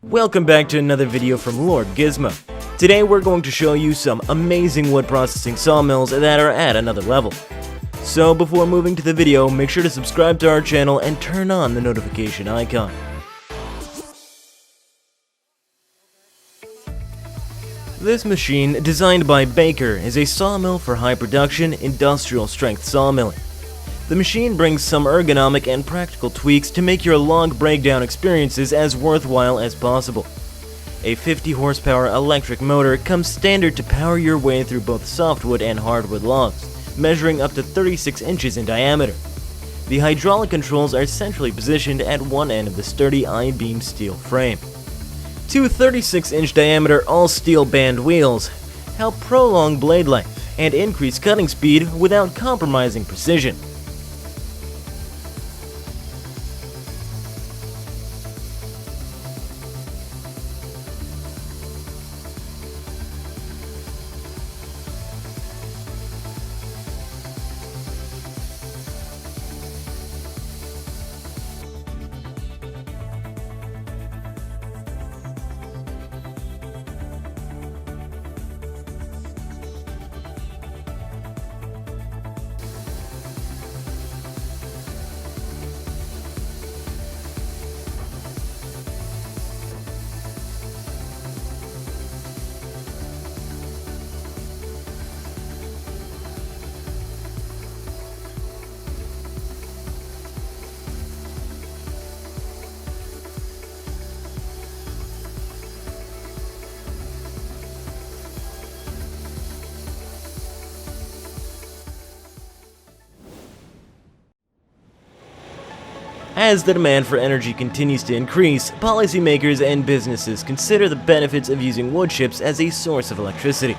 Welcome back to another video from Lord Gizmo. Today we're going to show you some amazing wood processing sawmills that are at another level. So before moving to the video, make sure to subscribe to our channel and turn on the notification icon. This machine, designed by Baker, is a sawmill for high production, industrial strength sawmilling. The machine brings some ergonomic and practical tweaks to make your log breakdown experiences as worthwhile as possible. A 50 horsepower electric motor comes standard to power your way through both softwood and hardwood logs, measuring up to 36 inches in diameter. The hydraulic controls are centrally positioned at one end of the sturdy I-beam steel frame. Two 36-inch diameter all-steel band wheels help prolong blade length and increase cutting speed without compromising precision. As the demand for energy continues to increase, policymakers and businesses consider the benefits of using wood chips as a source of electricity.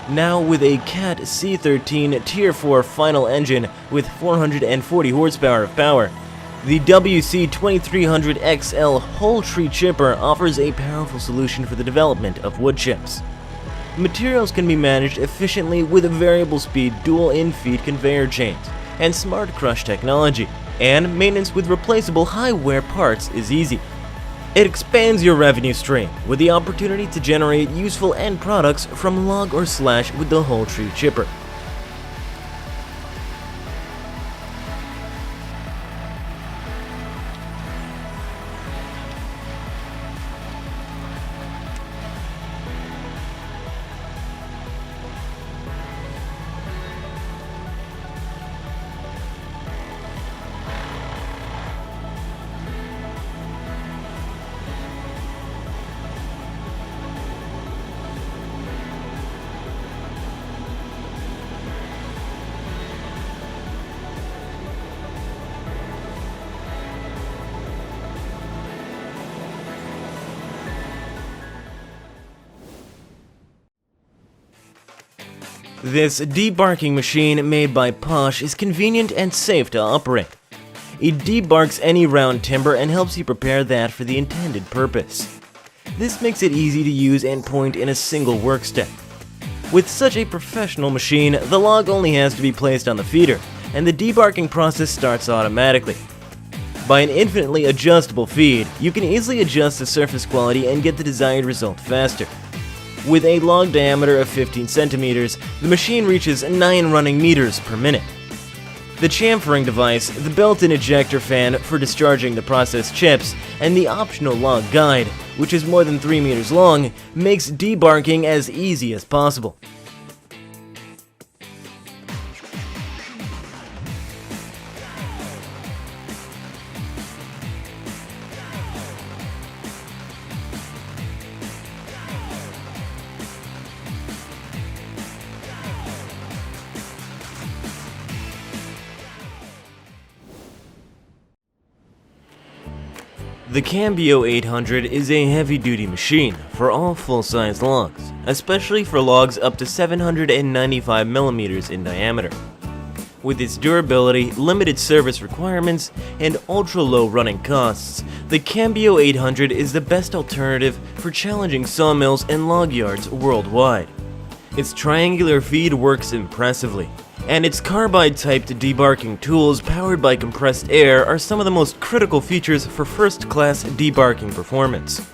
Now, with a Cat C13 Tier 4 final engine with 440 horsepower of power, the WC2300XL whole tree chipper offers a powerful solution for the development of wood chips. Materials can be managed efficiently with a variable speed dual infeed conveyor chains and smart crush technology, and maintenance with replaceable high-wear parts is easy. It expands your revenue stream with the opportunity to generate useful end products from log or slash with the whole tree chipper. This debarking machine made by POSCH is convenient and safe to operate. It debarks any round timber and helps you prepare that for the intended purpose. This makes it easy to use and point in a single work step. With such a professional machine, the log only has to be placed on the feeder, and the debarking process starts automatically. By an infinitely adjustable feed, you can easily adjust the surface quality and get the desired result faster. With a log diameter of 15 centimeters, the machine reaches 9 running meters per minute. The chamfering device, the built-in ejector fan for discharging the processed chips, and the optional log guide, which is more than 3 meters long, makes debarking as easy as possible. The Cambio 800 is a heavy-duty machine for all full-size logs, especially for logs up to 795 millimeters in diameter. With its durability, limited service requirements, and ultra-low running costs, the Cambio 800 is the best alternative for challenging sawmills and log yards worldwide. Its triangular feed works impressively, and its carbide-typed debarking tools powered by compressed air are some of the most critical features for first-class debarking performance.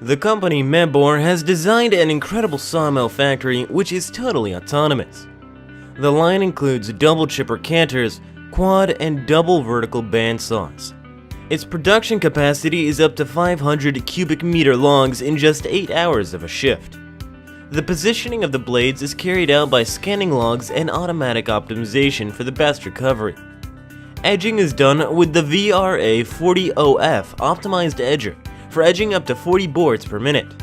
The company MEBOR has designed an incredible sawmill factory which is totally autonomous. The line includes double chipper canters, quad and double vertical bandsaws. Its production capacity is up to 500 cubic meter logs in just 8 hours of a shift. The positioning of the blades is carried out by scanning logs and automatic optimization for the best recovery. Edging is done with the VRA40OF optimized edger for edging up to 40 boards per minute.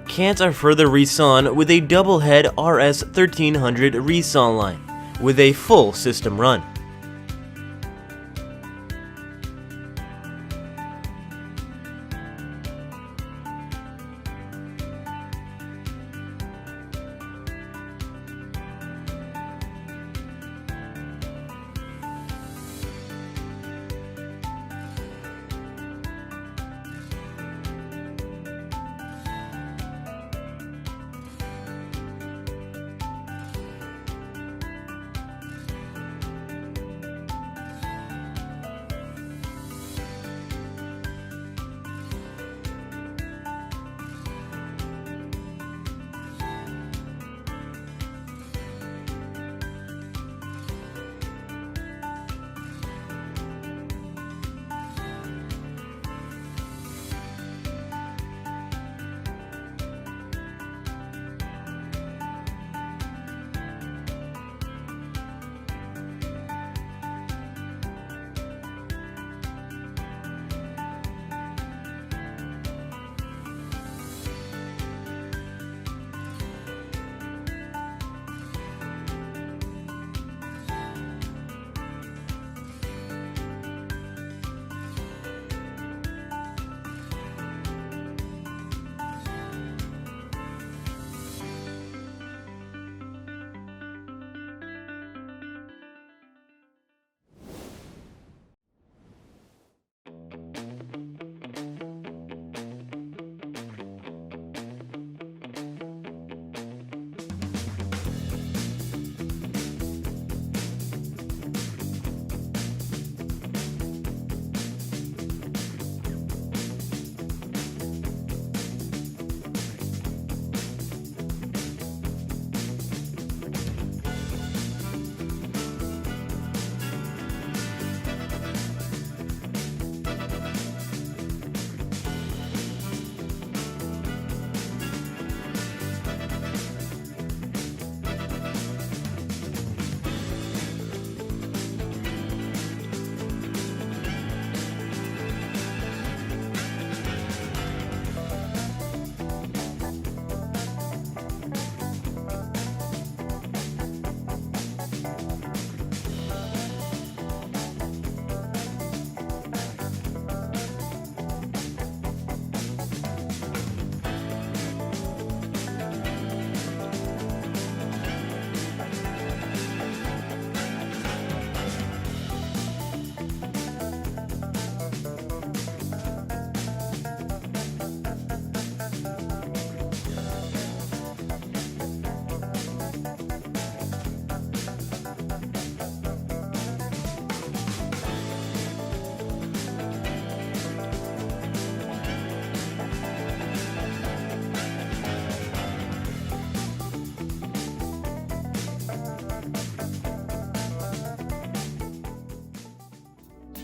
Cants are further resawn with a double head RS1300 resaw line with a full system run.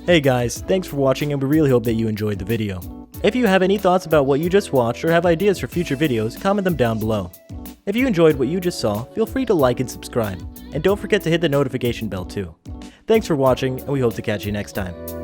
Hey guys, thanks for watching and we really hope that you enjoyed the video. If you have any thoughts about what you just watched or have ideas for future videos, comment them down below. If you enjoyed what you just saw, feel free to like and subscribe, and don't forget to hit the notification bell too. Thanks for watching, and we hope to catch you next time.